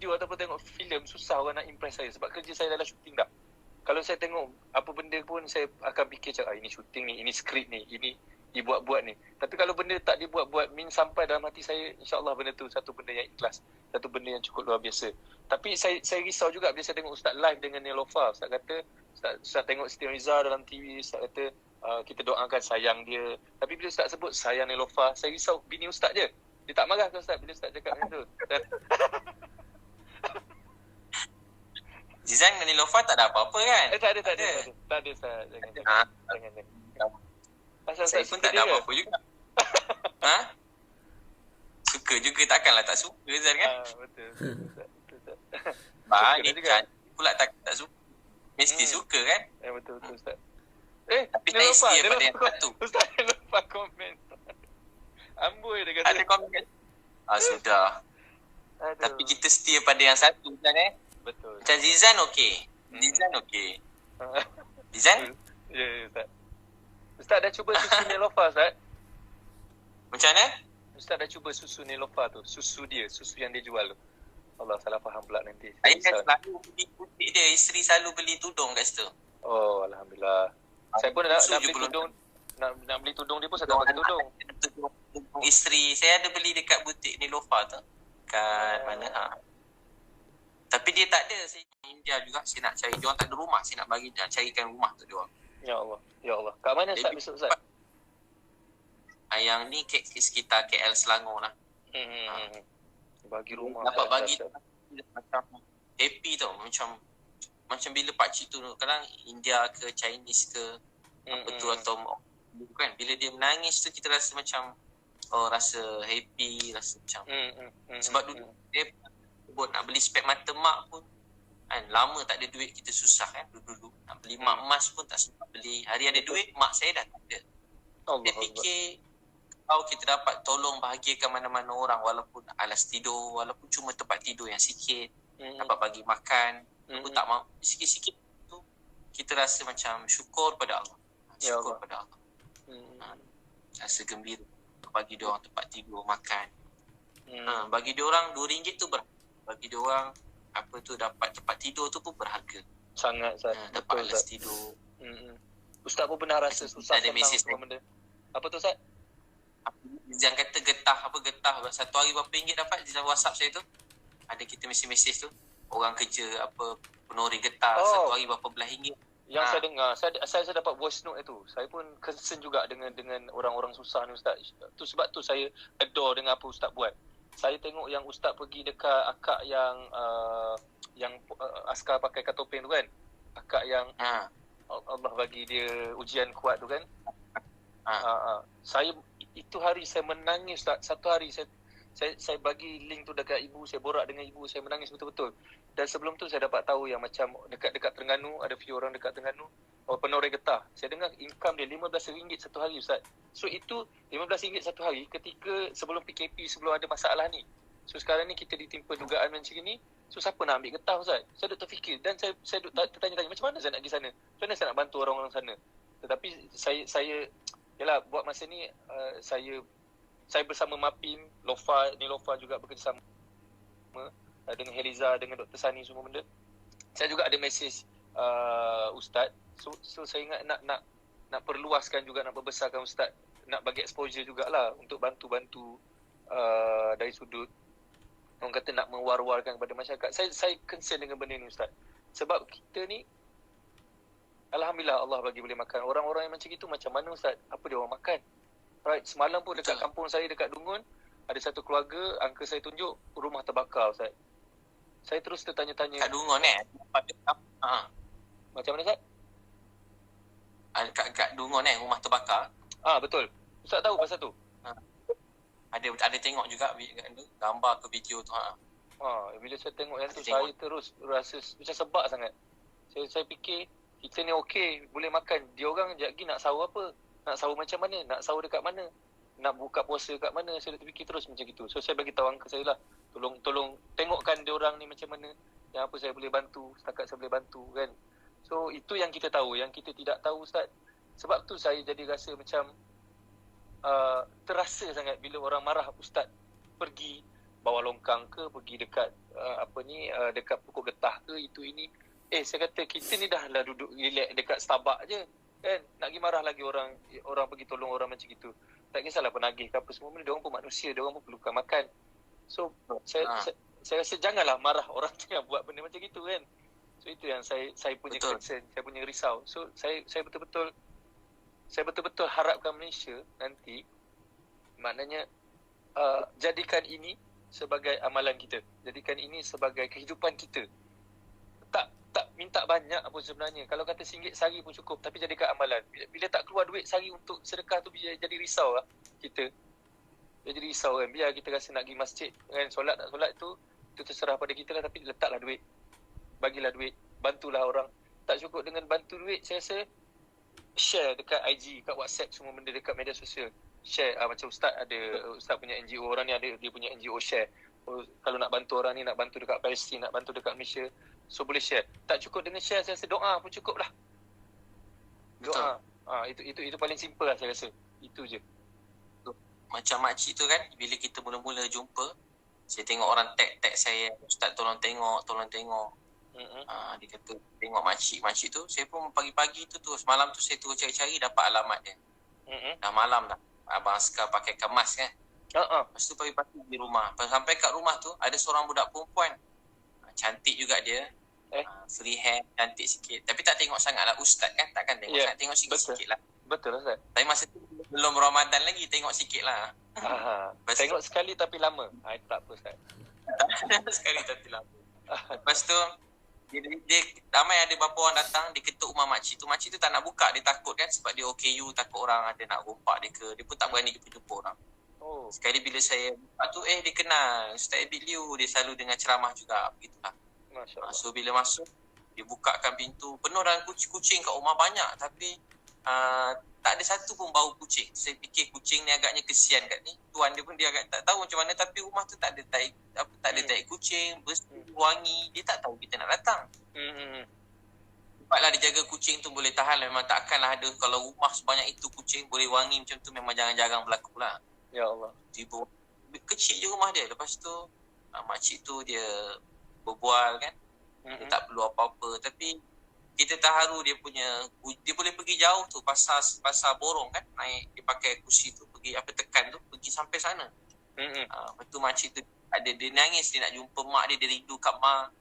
video ataupun tengok filem, susah orang nak impress saya sebab kerja saya adalah shooting dah. Kalau saya tengok apa benda pun, saya akan fikir macam, ini shooting ni, ini skrip ni, ini dibuat-buat ni. Tapi kalau benda tak dibuat-buat, sampai dalam hati saya, insyaAllah benda tu satu benda yang ikhlas, satu benda yang cukup luar biasa. Tapi saya risau juga bila saya tengok Ustaz live dengan Neelofa. Ustaz kata, Ustaz tengok Siti Nurhaliza dalam TV, Ustaz kata, kita doakan sayang dia. Tapi bila Ustaz sebut sayang Neelofa, saya risau bini Ustaz je. Dia tak marah ke Ustaz bila Ustaz cakap macam tu? Zizan dengan Neelofa tak ada apa-apa kan? Tak ada Ustaz. Jangan. Pasal saya pun tak ada apa-apa juga. Suka juga, takkanlah tak suka Zizan kan? Betul. Dia cantik pula tak suka. Mesti suka kan? Betul Ustaz. Tapi tak isi daripada yang satu. Ustaz lupa komen. Amboi dia kata. Ada komen kan? Sudah. Aduh. Tapi kita setia pada yang satu kan Betul. Macam Zizan okey. Zizan okey. Zizan? Ya, Ustaz. Ustaz dah cuba susu Neelofa, Ustaz? Macam mana? Ustaz dah cuba susu Neelofa tu. Susu yang dia jual tu. Allah, salah faham pula nanti. Saya selalu beli butik dia. Isteri selalu beli tudung kat situ. Oh, Alhamdulillah. Saya pun nak beli tudung. Nak beli tudung dia pun saya tak pakai tudung. Tudung isteri. Saya ada beli dekat butik Neelofa tu. Kat mana? Tapi dia tak ada. Saya India juga, saya nak cari. Diorang tak ada rumah. Saya nak bagi dia, carikan rumah tu diorang. Ya Allah. Kat mana Ustaz besok Ustaz? Yang ni sekitar KL Selangor lah. Bagi rumah. Dapat bagi macam happy tau. Macam bila pakcik tu kadang India ke Chinese ke apa tu atau kan, bila dia menangis tu kita rasa macam rasa happy, rasa macam sebab dulu dia buat nak beli spek mata mak pun kan, lama tak ada duit, kita susah kan dulu nak beli mak emas pun tak sempat beli. Hari ada duit, mak saya dah tak ada. Dia fikir kalau kita dapat tolong bahagiakan mana-mana orang, walaupun alas tidur, walaupun cuma tempat tidur yang sikit, dapat bagi makan, pun tak mau, sikit-sikit tu kita rasa macam syukur pada Allah. Syukur pada Allah. Rasa gembira bagi dia orang tempat tidur, makan. Bagi dia orang RM2 tu bagi dia orang apa tu, dapat tempat tidur tu pun berharga. Sangat Ustaz. Dapat alas tidur. Ustaz pun pernah rasa susah ada mesej benda. Apa tu Ustaz? Jangan kata getah. Satu hari berapa ringgit dapat di WhatsApp saya tu? Ada kita mesej tu. Orang kerja apa penori getah, satu hari berapa belas ringgit. Yang saya dengar, saya dapat voice note itu. Saya pun concern juga dengan orang-orang susah ni Ustaz. Tu sebab tu saya adore dengan apa Ustaz buat. Saya tengok yang Ustaz pergi dekat akak yang askar pakai katopeng tu kan. Akak yang Allah bagi dia ujian kuat tu kan. Saya itu hari saya menangis Ustaz. Satu hari saya bagi link tu dekat ibu, saya borak dengan ibu, saya menangis betul-betul. Dan sebelum tu saya dapat tahu yang macam dekat Terengganu, ada few orang dekat Terengganu, penoreh getah. Saya dengar income dia RM15 satu hari Ustaz. So itu RM15 satu hari ketika sebelum PKP, sebelum ada masalah ni. So sekarang ni kita ditimpa dugaan macam ni. So siapa nak ambil getah Ustaz? Saya duk terfikir dan saya duk tertanya-tanya macam mana saya nak pergi sana? Macam mana saya nak bantu orang-orang sana? Tetapi saya yalah, buat masa ni saya bersama Mapim, Neelofa juga bekerjasama dengan Heliza, dengan Dr. Sani, semua benda. Saya juga ada mesej Ustaz. So saya ingat nak perluaskan juga, nak perbesarkan Ustaz, nak bagi exposure jugalah untuk bantu-bantu dari sudut orang kata nak mewar-warkan kepada masyarakat. Saya concern dengan benda ni Ustaz. Sebab kita ni Alhamdulillah Allah bagi boleh makan. Orang-orang yang macam itu macam mana Ustaz? Apa dia orang makan? Right, semalam pun dekat kampung saya, dekat Dungun, ada satu keluarga, uncle saya tunjuk rumah terbakar Ustaz. Saya terus tertanya-tanya. Kat Dungun Macam mana Ustaz? Kat Dungun rumah terbakar. Betul. Ustaz tahu pasal tu? Ada tengok juga gambar ke video tu. Bila saya tengok yang tu, saya terus rasa macam sebab sangat. Saya fikir kita ni okey, boleh makan. Dia orang sekejap lagi nak sahur apa? Nak sahur macam mana? Nak sahur dekat mana? Nak buka puasa kat mana? Saya terfikir terus macam itu. So saya bagi tahu uncle saya lah. Tolong tengokkan dia orang ni macam mana. Yang apa saya boleh bantu, setakat saya boleh bantu kan. So itu yang kita tahu, yang kita tidak tahu Ustaz. Sebab tu saya jadi rasa macam terasa sangat bila orang marah Ustaz pergi bawah longkang ke, pergi dekat dekat pokok getah ke, itu ini. Saya kata kita ni dah lah duduk relax dekat Starbucks je kan, nak pergi marah lagi orang pergi tolong orang macam gitu. Tak kisahlah penagih ke apa semua benda, dia orang pun manusia, dia orang pun perlukan makan. So saya rasa janganlah marah orang tengah buat benda macam gitu kan. So itu yang saya punya concern, saya punya risau. So saya betul-betul harapkan Malaysia nanti, maknanya jadikan ini sebagai amalan kita, jadikan ini sebagai kehidupan kita. Tak minta banyak pun sebenarnya. Kalau kata RM1 sehari pun cukup, tapi jadikan amalan. Bila tak keluar duit sehari untuk sedekah tu, jadi risau lah kita. Jadi risau kan. Biar kita rasa nak pergi masjid kan, solat tak solat tu terserah pada kita lah, tapi letaklah duit, bagilah duit, bantulah orang. Tak cukup dengan bantu duit, saya rasa share dekat IG, kat WhatsApp, semua benda dekat media sosial. Share, macam Ustaz punya NGO, orang ni ada dia punya NGO share. Kalau nak bantu orang ni, nak bantu dekat Palestin, nak bantu dekat Malaysia, so boleh share. Tak cukup dengan share, saya rasa doa pun cukup lah. Doa. Itu paling simple lah saya rasa. Itu je. Macam makcik tu kan, bila kita mula-mula jumpa, saya tengok orang tag saya, Ustaz tolong tengok. Dia kata tengok makcik tu. Saya pun pagi-pagi tu semalam tu saya turun cari-cari, dapat alamat dia. Dah malam dah. Abang Askar pakai kemas kan. Lepas tu pagi-pagi di rumah. Sampai kat rumah tu ada seorang budak perempuan. Cantik juga dia. Free hair, cantik sikit. Tapi tak tengok sangat lah Ustaz kan. Takkan tengok sangat, tengok sikit-sikit lah. Betul lah Ustaz. Tapi masa tu belum Ramadan lagi, tengok sikit lah. Tengok sekali tapi lama. Itu tak apa Ustaz. Sekali tapi lama. Lepas tu dia ramai ada beberapa orang datang, dia ketuk rumah makcik tu. Makcik tu tak nak buka, dia takut kan, sebab dia OKU, takut orang ada nak rompak dia ke. Dia pun tak berani jumpa orang. Sekali bila saya buka tu, dia kenal Ustaz Abid Liu, dia selalu dengar ceramah juga, begitulah. So bila masuk, dia bukakan pintu, penuh dengan kucing-kucing kat rumah banyak, tapi tak ada satu pun bau kucing. Saya fikir kucing ni agaknya kesian kat ni, tuan dia pun dia agak tak tahu macam mana, tapi rumah tu tak ada tai kucing, bersih, wangi. Dia tak tahu kita nak datang. Cepatlah dia jaga kucing tu boleh tahan. Memang takkanlah ada, kalau rumah sebanyak itu kucing boleh wangi macam tu, memang jarang-jarang berlaku lah. Ya Allah. Tiba kecil je rumah dia. Lepas tu makcik tu dia berbual kan, dia tak perlu apa-apa, tapi kita terharu dia boleh pergi jauh tu, pasar borong kan, naik dia pakai kursi tu, pergi tekan tu, pergi sampai sana. Lepas tu makcik tu dia nangis, dia nak jumpa mak dia rindu kat mak.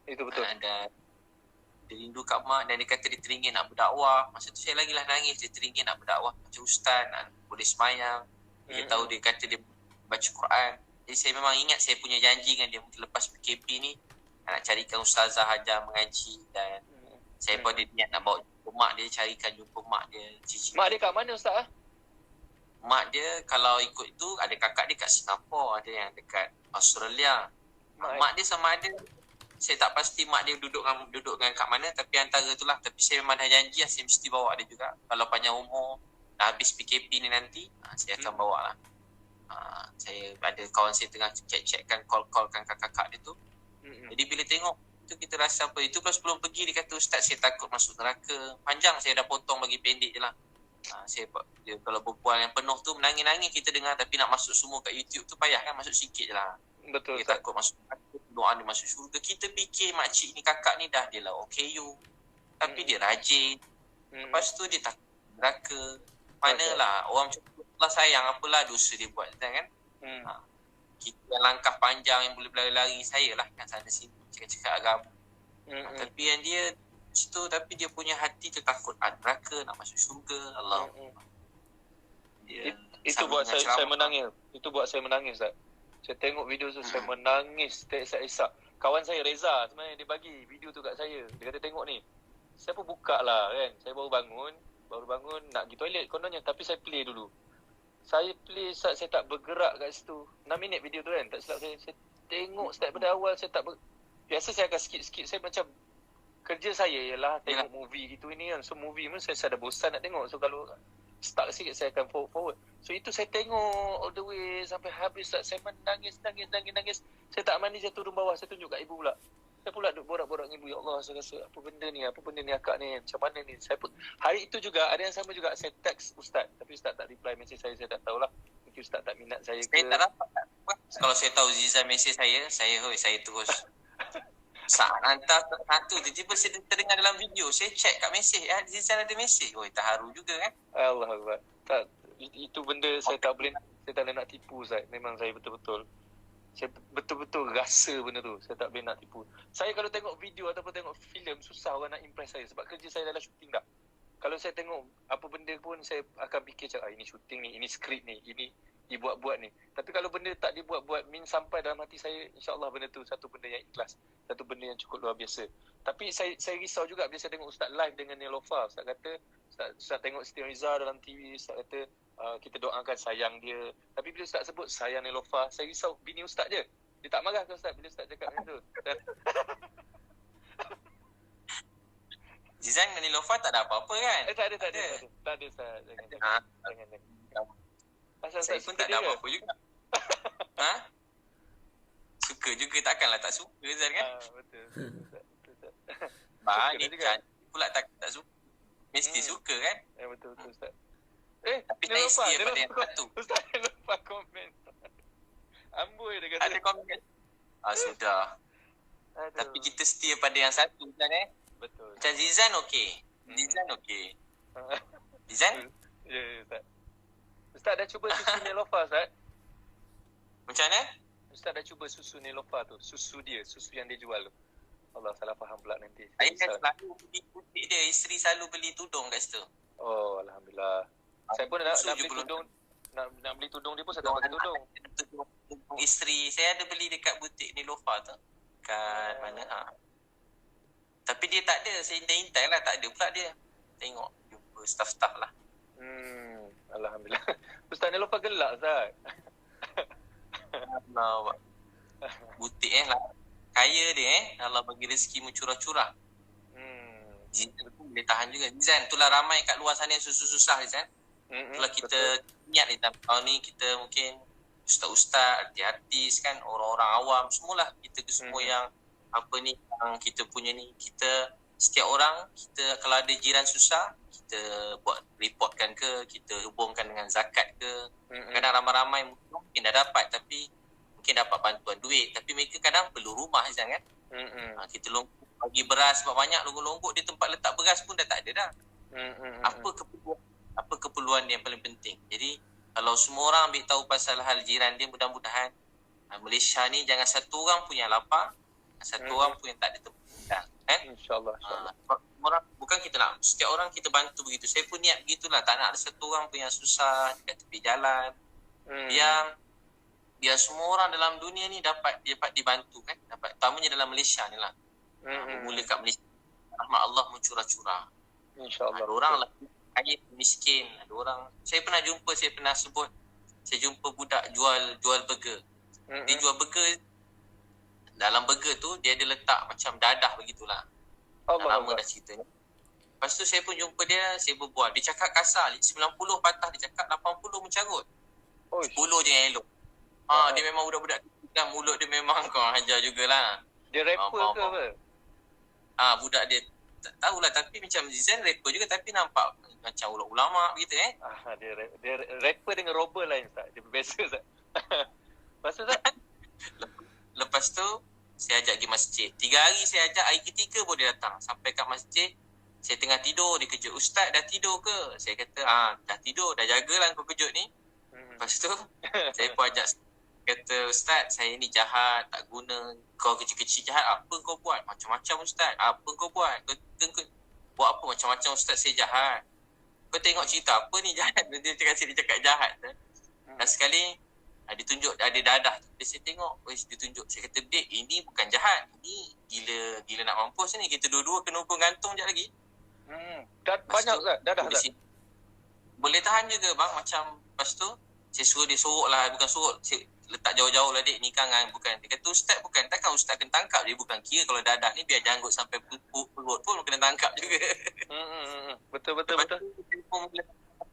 Itu betul. Dia rindu kat mak, dan dia kata dia teringin nak berdakwah. Masa tu saya lagi lah nangis, dia teringin nak berdakwah macam ustaz, boleh semayang. Dia tahu, dia kata dia baca Quran. Jadi saya memang ingat saya punya janji dengan dia, mungkin lepas PKP ni nak carikan ustazah ajar mengaji, dan saya pun ada niat nak bawa jumpa mak dia, carikan jumpa mak dia. Mak dia kat mana Ustaz? Mak dia kalau ikut tu, ada kakak dia kat Singapura, ada yang dekat Australia. Mak dia sama ada, saya tak pasti mak dia duduk dengan kat mana, tapi antara tu lah. Tapi saya memang dah janji lah, saya mesti bawa dia juga. Kalau panjang umur, dah habis PKP ni nanti, saya akan bawa lah. Saya ada kawan saya tengah cek-cekkan, call-callkan kakak-kakak dia tu. Jadi bila tengok tu, kita rasa apa. Itu pas sebelum pergi dia kata, Ustaz saya takut masuk neraka. Panjang saya dah potong, bagi pendek je lah. Dia kalau berbual yang penuh tu, menangis-nangis kita dengar, tapi nak masuk semua kat YouTube tu payah kan, masuk sikit je lah. Betul. Dia takut masuk neraka, doa dia masuk syurga. Kita fikir makcik ni, kakak ni dah, dia lah OKU, tapi dia rajin. Lepas tu dia takut neraka. Manalah orang macam tu, Allah sayang, apalah dosa dia buat kan. Kita yang langkah panjang yang boleh berlari-lari, saya lah kan sana sini cakap-cakap agama. Tapi yang dia situ, tapi dia punya hati tu takut neraka, nak masuk syurga. Allah. Itu buat saya menangis. Itu buat saya menangis Ustaz. Saya tengok video tu, saya menangis tak isak-isak. Kawan saya Reza sebenarnya, dia bagi video tu kat saya. Dia kata tengok ni. Saya pun buka lah kan. Saya baru bangun nak pergi toilet kononnya, tapi saya play dulu. Saya play Ustaz, saya tak bergerak kat situ. 6 minit video tu kan, tak silap saya tengok start pada awal. Saya tak biasa saya akan skip. Saya macam, kerja saya ialah tengok movie gitu ini kan. So movie pun saya dah bosan nak tengok. So kalau stuck sikit, saya akan forward. So itu saya tengok all the way sampai habis Ustaz. Saya menangis. Saya tak mandi, saya turun bawah, saya tunjuk kat ibu pula. Saya pula duk borak-borak dengan ibu, ya Allah, saya rasa apa benda ni akak ni, macam mana ni. Saya pun hari itu juga ada yang sama juga, saya text Ustaz, tapi Ustaz tak reply mesej saya tak tahulah. Mungkin Ustaz tak minat saya ke. Saya tak dapat Kalau saya tahu Zizan mesej saya terus saat hantar satu tiba-tiba saya terdengar dalam video, saya check kat mesej, Zizan ada mesej. Terharu juga kan. Allah Akbar. Tak, itu benda saya tak boleh nak tipu Ustaz. Memang saya betul-betul rasa benda tu. Saya tak boleh nak tipu. Saya kalau tengok video ataupun tengok filem, susah orang nak impress saya sebab kerja saya adalah syuting dah. Kalau saya tengok apa benda pun, saya akan fikir macam ini syuting ni, ini skrip ni, ini dibuat-buat ni. Tapi kalau benda tak dibuat-buat, sampai dalam hati saya, insyaAllah benda tu satu benda yang ikhlas, satu benda yang cukup luar biasa. Tapi saya risau juga bila saya tengok Ustaz live dengan Nelofa. Ustaz kata, Ustaz tengok Siti Nurhaliza dalam TV, Ustaz kata kita doakan sayang dia. Tapi bila Ustaz sebut sayang Nelofa, saya risau bini Ustaz je. Dia tak marah ke Ustaz bila Ustaz cakap macam tu? Zizan dengan Nelofa tak ada apa-apa kan? Tak ada Ustaz. Jangan. Saya pun tak ada apa-apa juga. Suka juga, takkanlah tak suka Zizan kan? Betul. Dia cantik pula tak suka. Mesti suka kan? Betul Ustaz. Tapi tak isti daripada yang satu. Ustaz lupa komen. Amboi dia kata. Ada komen. Sudah. Tapi kita setia pada yang satu kan Betul. Macam Zizan okey. Zizan? Ya, Ustaz. Ustaz dah cuba susu Nelofa, Ustaz? Macam mana? Ustaz dah cuba susu Nelofa tu. Susu yang dia jual tu. Allah, salah faham pula nanti. Saya kan selalu beli butik dia. Isteri selalu beli tudung kat situ. Oh, Alhamdulillah. Saya pun nak beli tudung. Nak beli tudung dia pun saya tak pakai tudung. Tudung isteri. Saya ada beli dekat butik Nelofa tu. Kat mana? Tapi dia tak ada. Saya intai lah. Tak ada pula dia. Tengok. Jumpa staff-staff lah. Alhamdulillah. Ustaz Nelofa gelak, Ustaz. Allah. Butik lah. Kaya dia Allah bagi rezeki mencurah-curah. Zizan tu boleh tahan juga. Zizan, itulah ramai kat luar sana yang susah-susah Zizan. Itulah kita niat ni tahun ni kita mungkin ustaz-ustaz, artis kan, orang-orang awam, semualah kita ke semua yang apa ni, yang kita punya ni, kita setiap orang, kita kalau ada jiran susah, kita buat reportkan ke, kita hubungkan dengan zakat ke. Kadang ramai-ramai mungkin dah dapat tapi mungkin dapat bantuan duit, tapi mereka kadang perlu rumah Zizan kan. Kita bagi beras sebab banyak longgok-longgok di tempat letak beras pun dah tak ada dah. Apa keperluan dia yang paling penting. Jadi kalau semua orang ambil tahu pasal hal jiran dia, mudah-mudahan Malaysia ni jangan satu orang pun yang lapar, satu orang pun yang tak ada tempat. InsyaAllah. Orang, bukan kita nak setiap orang kita bantu begitu. Saya pun niat begitulah, tak nak ada satu orang pun yang susah dekat tepi jalan. Biar semua orang dalam dunia ni dapat dibantu kan. Dapat, terutamanya dalam Malaysia ni lah. Mula kat Malaysia, rahmat Allah mencurah-curah. InsyaAllah. Ada orang lah kaya miskin, ada orang. Saya pernah sebut, saya jumpa budak jual burger. Dia jual burger, dalam burger tu dia ada letak macam dadah begitulah. Lama dah cerita ni. Lepas tu saya pun jumpa dia, saya berbual. Dia cakap kasar, 90 patah dia cakap, 80 mencarut. 10 je yang elok. Dia memang budak-budak kan, mulut dia memang kau hajar jugalah. Dia rapper ke apa? Budak dia tak tahulah, tapi macam Zizan rapper juga tapi nampak macam ulama begitu Dia rapper dengan robber lain Ustaz. Dia berbeza Ustaz. Lepas tu saya ajak pergi masjid. 3 hari saya ajak, hari ketiga pun dia datang. Sampai kat masjid, saya tengah tidur, dia kejut. Ustaz dah tidur ke? Saya kata, dah tidur, dah jagalah kau kejut ni. Lepas tu saya pun ajak, kata, Ustaz, saya ni jahat, tak guna. Kau kecil-kecil jahat, apa kau buat? Macam-macam Ustaz, apa kau buat? Kau buat apa macam-macam Ustaz, saya jahat. Kau tengok cerita apa ni jahat? Dia cakap jahat. Dan sekali, dia tunjuk ada dadah. Saya tengok, dia tunjuk. Saya kata, Dek, ini bukan jahat. Ini gila nak mampus ni. Kita dua-dua kena hukum gantung sekejap lagi. Banyak Ustaz, dadah Ustaz. Boleh tahan juga bang. Macam, lepas tu, saya suruh dia sorok lah. Bukan sorok, saya letak jauh-jauh lah, Dek, ni kan bukan. Dia kata, Ustaz bukan, takkan Ustaz kena tangkap. Dia bukan kira kalau dadah ni biar janggut sampai perut pun kena tangkap juga. Betul.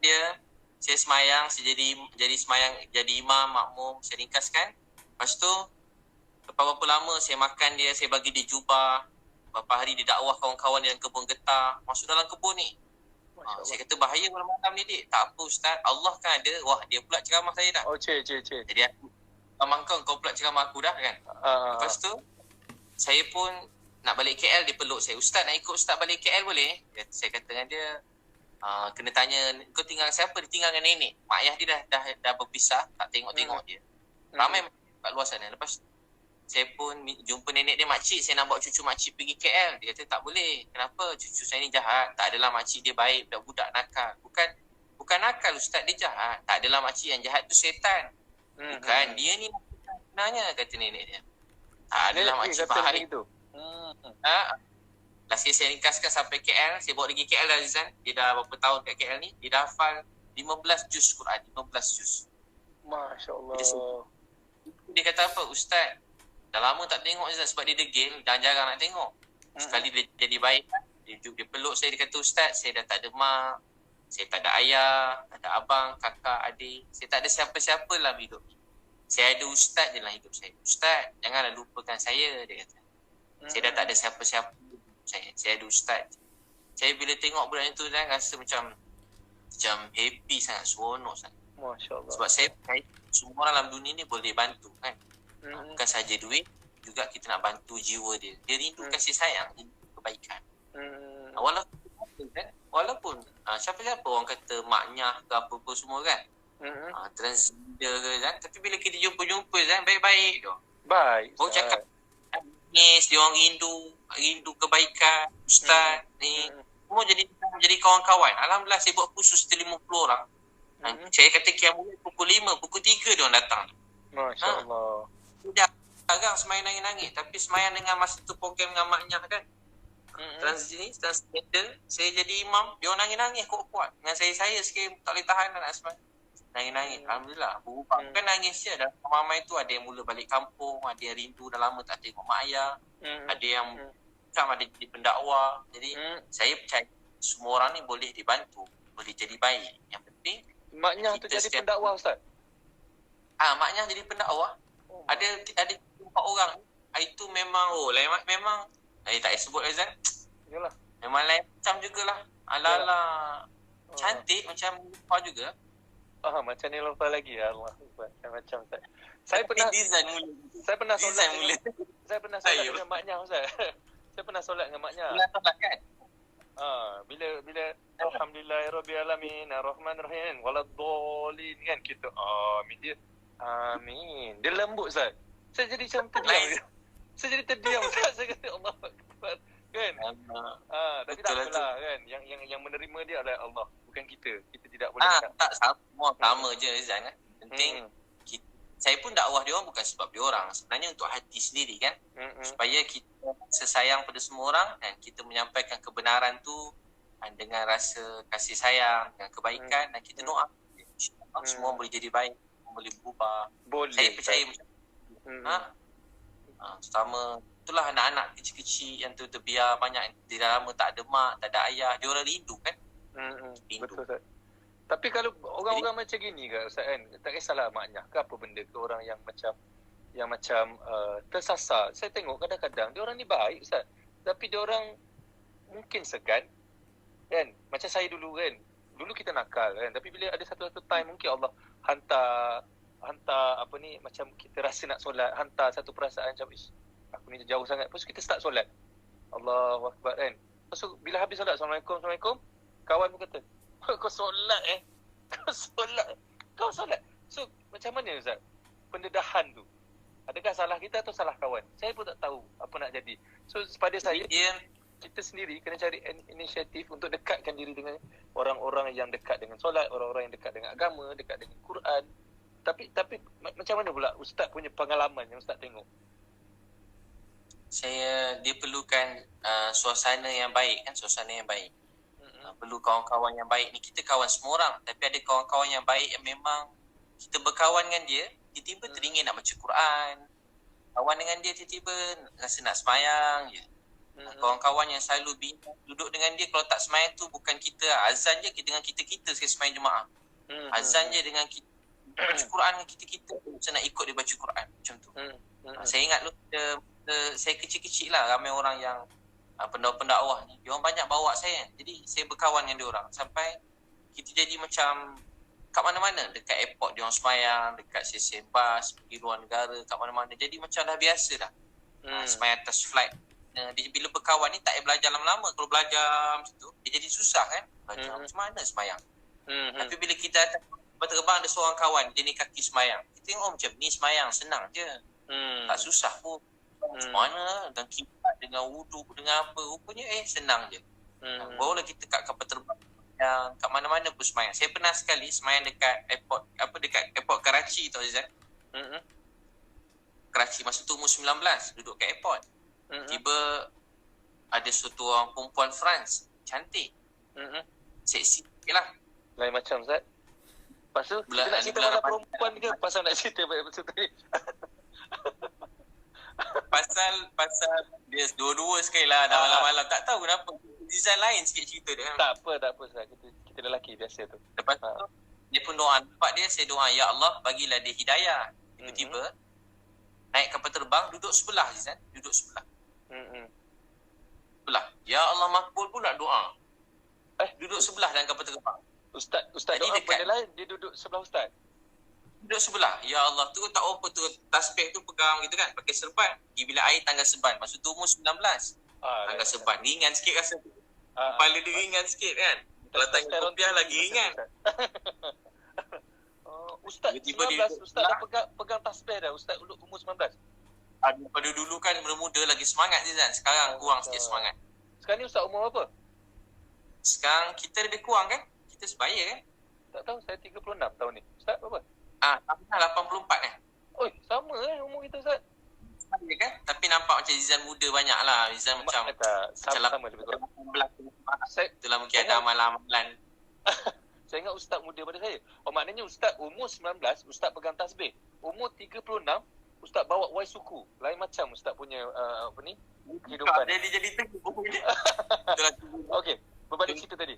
Dia, saya semayang, saya jadi semayang, jadi imam, makmum, saya ringkaskan. Lepas tu, lepas berapa lama saya makan dia, saya bagi dia jubah. Berapa hari dia dakwah kawan-kawan dia dalam kebun getah. Masuk dalam kebun ni. Saya kata bahaya malam-malam ni, Dik. Tak apa Ustaz, Allah kan ada. Wah, dia pula ceramah saya dah. Cik. Jadi Abang kau pula ceramah aku dah kan. Lepas tu saya pun nak balik KL, dia peluk saya. Ustaz, nak ikut Ustaz balik KL boleh? Saya kata dengan dia, kena tanya, kau tinggal siapa? Dia tinggal dengan nenek. Mak ayah dia dah berpisah, tak tengok-tengok dia. Ramai kat luar sana. Lepas saya pun jumpa nenek dia, makcik, saya nak bawa cucu makcik pergi KL. Dia kata tak boleh. Kenapa? Cucu saya ni jahat. Tak adalah makcik dia baik, budak nakal. Bukan nakal Ustaz, dia jahat. Tak adalah makcik yang jahat tu setan. Bukan, dia ni sebenarnya, kata nenek dia. Tak adalah makcik baik. Last kali saya ringkaskan sampai KL, saya bawa pergi KL dah Azizan. Dia dah berapa tahun kat KL ni, dia dah hafal 15 juz Quran, 15 juz. Masya Allah. Dia kata apa? Ustaz, dah lama tak tengok Azizan sebab dia degil, jarang-jarang nak tengok. Sekali dia jadi baik, dia peluk saya, dia kata Ustaz, saya dah tak ada mak, saya tak ada ayah, tak ada abang, kakak, adik. Saya tak ada siapa-siapa dalam hidup ni. Saya ada Ustaz dalam hidup saya. Ustaz, janganlah lupakan saya, dia kata. Saya dah tak ada siapa-siapa. Saya ada Ustaz. Saya bila tengok budak itu kan, rasa macam happy sangat, seronok sangat. Masya Allah. Sebab saya semua orang dalam dunia ni boleh bantu kan. Bukan saja duit, juga kita nak bantu jiwa dia. Dia rindu kasih sayang, rindu kebaikan. Walaupun siapa-siapa orang kata maknya ke apa-apa semua kan. Transgender ke kan. Tapi bila kita jumpa-jumpa kan, baik-baik tu. Baik. Baru cakap dia orang rindu kebaikan Ustaz ni. Semua jadi kawan-kawan. Alhamdulillah saya buat kursus 50 orang. Saya kata kiamat pukul 5, pukul 3 dia orang datang. Masya Allah. Agak semayang nangis-nangis. Tapi semayang dengan masa tu program dengan maknya kan. Transgender. Saya jadi imam. Dia orang nangis-nangis kuat-kuat. Dengan saya sikit tak boleh tahan nak semayang. Nangis-nangis. Alhamdulillah. Berubah. Bukan nangis je. Dalam ramai tu ada yang mula balik kampung. Ada yang rindu dah lama tak tengok mak ayah. Ada yang macam ada jadi pendakwa. Jadi saya percaya semua orang ni boleh dibantu. Boleh jadi baik. Yang penting maknya tu jadi pendakwa Ustaz? Maknya jadi pendakwa. Ada 4 orang. Itu memang memang tak payah sebut Azan. Yalah. Memang lain macam jugalah. Ala-ala cantik macam lupa juga. Macam ni lupa lagi ya Allah. Macam Ustaz. Saya pernah solat mula. Saya pernah solat dengan maknya Ustaz. Saya pernah solat dengan maknya. Pernah solat kan? Bila alhamdulillahirabbil alamin arrahmanirrahim waladdallin kan kita amin dia. Amin. Dia lembut Ustaz. Saya jadi macam terdiam. Saya jadi terdiam Ustaz. Saya kata Allah Akbar. Kan? Tapi tak apalah kan. Yang menerima dia adalah Allah, bukan kita. Kita tidak boleh tak sama je Azan kan. Penting saya pun dakwah dia orang bukan sebab dia orang. Sebenarnya untuk hati sendiri kan. Supaya kita sesayang pada semua orang dan kita menyampaikan kebenaran tu dengan rasa kasih sayang, dengan kebaikan dan kita doa. Semua boleh jadi baik, boleh berubah. Saya percaya macam terutama itulah anak-anak kecil-kecil yang tu terbiar banyak di dalam tak ada mak, tak ada ayah, dia orang rindu kan. Betul Ustaz. Tapi kalau orang-orang macam gini ke Ustaz kan, tak kisahlah maknya ke apa benda ke, orang yang macam tersasar. Saya tengok kadang-kadang dia orang ni baik Ustaz, tapi dia orang mungkin segan kan. Macam saya dulu kan. Dulu kita nakal kan, tapi bila ada satu time mungkin Allah hantar macam kita rasa nak solat, hantar satu perasaan macam aku ni jauh sangat. Lepas tu kita start solat. Allahu Akbar kan. Lepas tu bila habis solat, Assalamualaikum. Kawan pun kata, kau solat Kau solat. So macam mana Ustaz pendedahan tu? Adakah salah kita atau salah kawan? Saya pun tak tahu apa nak jadi. So pada saya, kita sendiri kena cari inisiatif untuk dekatkan diri dengan orang-orang yang dekat dengan solat, orang-orang yang dekat dengan agama, dekat dengan Quran. Tapi macam mana pula Ustaz punya pengalaman yang Ustaz tengok? Dia perlukan suasana yang baik kan, suasana yang baik. Perlu kawan-kawan yang baik ni. Kita kawan semua orang, tapi ada kawan-kawan yang baik yang memang kita berkawan dengan dia, tiba-tiba teringin nak baca Quran. Kawan dengan dia tiba-tiba rasa nak semayang je. Kawan-kawan yang selalu duduk dengan dia, kalau tak semayang tu bukan kita, azan je dengan kita-kita sekali semayang Jumaat. Azan je dengan kita, baca Quran dengan kita-kita, macam nak ikut dia baca Quran macam tu. Saya ingat saya kecil-kecil lah, ramai orang yang pendakwa ni, dia orang banyak bawa saya. Jadi saya berkawan dengan dia orang sampai kita jadi macam kat mana-mana. Dekat airport dia orang sembahyang, dekat stesen bas, pergi luar negara, kat mana-mana. Jadi macam dah biasa dah. Sembahyang atas flight. Dia bila berkawan ni tak payah belajar lama-lama. Kalau belajar macam tu, dia jadi susah kan. Belajar macam mana sembahyang. Tapi bila kita berterbang ada seorang kawan, dia ni kaki sembahyang. Kita tengok macam ni sembahyang, senang je. Tak susah pun. Macam mana, dengan kibat, dengan wuduk, dengan apa. Rupanya senang je. Barulah kita kat kapal terbang yang kat mana-mana pun sembahyang. Saya pernah sekali sembahyang dekat airport, dekat airport Karachi tu Azizan. Karachi masa tu umur 19, duduk kat airport. Tiba ada satu orang perempuan France, cantik. Seksi sikit lah. Lain macam Ustaz. Lepas tu, kita nak cerita pasal perempuan ke pasal nak cerita pasal tadi? Pasal dia dua-dua sekali lah dah malam-malam. Tak tahu kenapa. Design lain sikit cerita dia. Tak apa Ustaz. Kita lelaki biasa tu. Lepas tu, dia pun doa. Nampak dia, saya doa, Ya Allah, bagilah dia hidayah. Tiba-tiba, naik kapal terbang, duduk sebelah Zizan. Duduk sebelah. Sebelah. Ya Allah, makbul pula doa. Duduk sebelah dalam kapal terbang. Ustaz doa benda lain, dia duduk sebelah Ustaz. Duduk sebelah. Ya Allah, tu tak apa tu, tasbih tu pegang gitu kan, pakai serban. Di bilik air tangga serban. Maksud tu umur 19. Tangga serban. Ringan sikit rasa tu. Kepala dia ringan sikit kan. Kalau tangga kopiah lagi ringan. Ustaz 19, Ustaz dah pegang tasbih dah. Ustaz umur 19. Daripada dulu kan muda-muda lagi semangat je kan. Sekarang kurang sikit semangat. Sekarang ni Ustaz umur apa? Sekarang kita lebih kurang kan. Kita sebaya kan. Tak tahu, saya 36 tahun ni. Ustaz berapa? Sama 84 kan. Oi, sama umur kita Ustaz. Sama kan. Tapi nampak macam Zizan muda banyak lah. Zizan macam sama lebih kurang. Itulah mungkin ada amalan-amalan. Saya ingat Ustaz muda pada saya. Maknanya Ustaz umur 19, Ustaz pegang tasbih. Umur 36, Ustaz bawa wai suku. Lain macam Ustaz punya kehidupan. Jadi teguh je. Okey, berbalik cerita tadi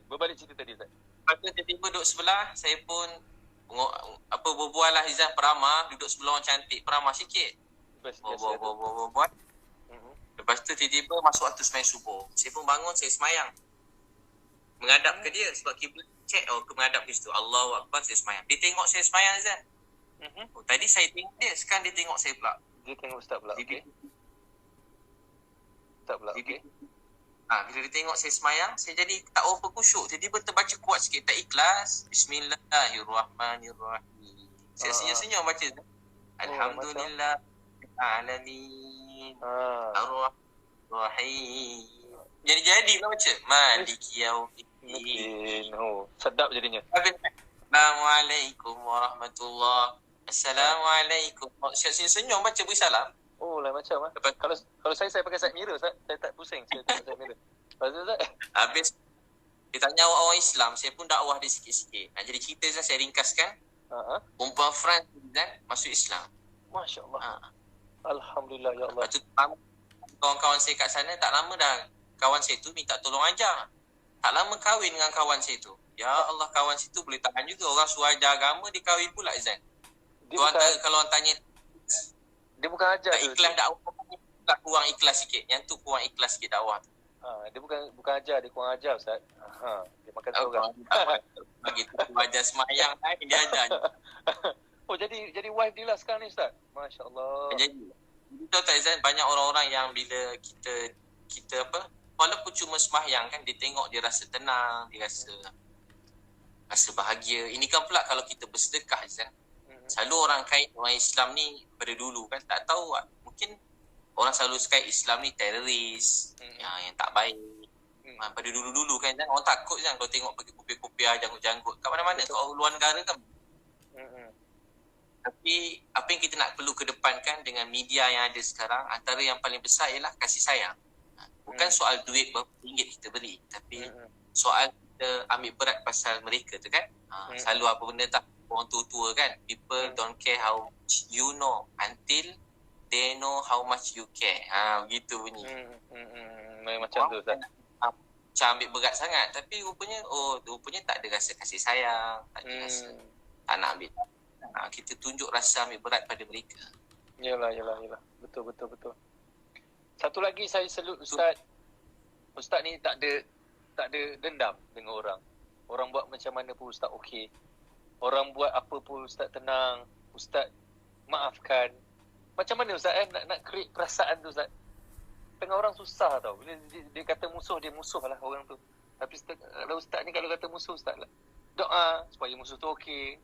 Ustaz. Lepas tu tiba-tiba duduk sebelah, saya pun berbual lah Izan, peramah, duduk sebelah orang cantik, peramah sikit. Berbual. Lepas tu tiba-tiba masuk waktu sembahyang subuh. Saya pun bangun, saya sembahyang. Menghadap ke dia sebab kiblat check ke menghadap ke situ. Allahu Akbar, saya sembahyang. Dia tengok saya sembahyang Izan. Tadi saya tengok dia, sekarang dia tengok saya pula. Dia tengok Ustaz pula. Okey. Ustaz pula. Okey. Bila dia tengok saya sembahyang, saya jadi tak apa khusyuk. Tiba-tiba terbaca kuat sikit, tak ikhlas. Bismillahirrahmanirrahim. Saya senyum-senyum baca. Alhamdulillah alamin. Ar-Rahim. Jadi baca. Maliki yaumiddin. Sedap jadinya. Assalamualaikum warahmatullahi. Assalamualaikum. Saya senyum baca beri salam. Lain macam Kalau saya pakai side mirror Ustaz, saya tak pusing saya tengok side mirror. Habis dia tanya orang Islam, saya pun dakwah dia sikit-sikit. Jadi cerita saya ringkaskan. Perempuan France masuk Islam. Masya-Allah. Alhamdulillah ya Allah. Lepas tu kawan-kawan saya kat sana tak lama dah kawan saya tu minta tolong ajar. Tak lama kahwin dengan kawan saya tu. Ya Allah, kawan situ boleh tahan juga. Orang suruh ajar agama, dia kahwin pula Izan. Kalau orang tanya, dia bukan ajar tak ikhlas dakwah, kurang ikhlas sikit. Yang tu kurang ikhlas sikit dakwah tu. Dia bukan ajar, dia kurang ajar Ustaz. Dia makan seorang. Begitu ajar semayang dia ajar. Jadi wife dia lah sekarang ni Ustaz. Masya-Allah. Jadi tahu tak Izan, banyak orang-orang yang bila kita walaupun cuma sembahyang kan, dia tengok dia rasa tenang, dia rasa bahagia. Ini kan pula kalau kita bersedekah Izan. Selalu orang kait orang Islam ni pada dulu kan tak tahu, mungkin orang selalu kait Islam ni teroris, yang tak baik. Pada dulu-dulu kan orang takut kan kalau tengok pergi kopiah-kopiah, janggut-janggut kat mana-mana kat luar negara kan. Tapi apa yang kita nak perlu kedepankan dengan media yang ada sekarang, antara yang paling besar ialah kasih sayang. Bukan soal duit berapa ringgit kita beri, tapi soal kita ambil berat pasal mereka tu kan. Selalu apa benda tak, orang tua-tua kan, people don't care how much you know until they know how much you care. Begitu bunyi. Macam tu Ustaz. Macam ambil berat sangat, tapi rupanya tak ada rasa kasih sayang, tak ada rasa tak nak ambil. Kita tunjuk rasa ambil berat pada mereka. Yalah. Betul. Satu lagi saya selut Ustaz. Ustaz ni tak ada dendam dengan orang. Orang buat macam mana pun Ustaz okey. Orang buat apa pun Ustaz tenang. Ustaz maafkan. Macam mana Ustaz nak create perasaan tu Ustaz? Tengah orang susah tau. Bila dia kata musuh, dia musuh lah orang tu. Tapi Ustaz ni kalau kata musuh, Ustaz lah doa supaya musuh tu okey.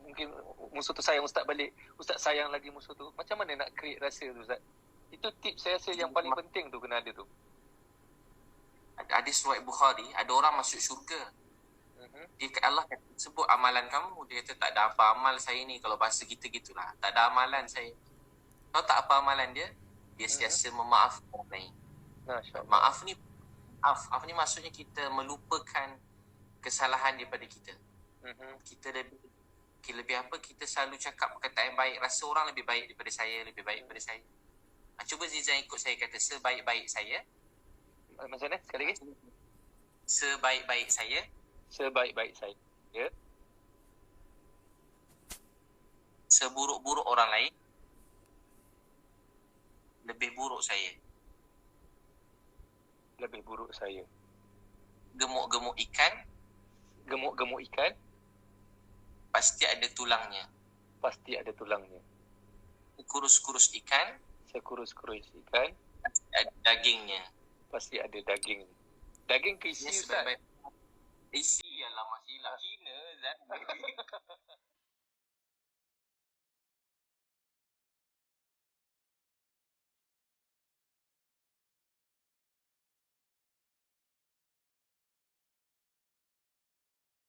Mungkin musuh tu sayang Ustaz balik. Ustaz sayang lagi musuh tu. Macam mana nak create rasa tu Ustaz? Itu tips saya rasa yang paling penting tu kena ada tu. Ada riwayat Bukhari, ada orang masuk syurga. Dia Allah sebut amalan kamu. Dia kata tak ada apa amal saya ni. Kalau bahasa kita gitulah. Tak ada amalan saya. Tahu tak apa amalan dia? Dia sentiasa memaafkan orang lain. Maaf ni maksudnya kita melupakan kesalahan daripada kita. Kita lebih apa, kita selalu cakap perkataan yang baik. Rasa orang lebih baik daripada saya, lebih baik daripada saya. Cuba Zizan ikut saya kata sebaik-baik saya. Macam mana? Sekali lagi. Sebaik-baik saya. Sebaik-baik saya. Ya. Seburuk-buruk orang lain. Lebih buruk saya. Lebih buruk saya. Gemuk-gemuk ikan. Gemuk-gemuk ikan. Pasti ada tulangnya. Pasti ada tulangnya. Kurus-kurus ikan. Sekurus-kurus ikan. Pasti ada dagingnya. Pasti ada daging. Daging ke isi Ustaz? Isi ialah masih Cina Zat.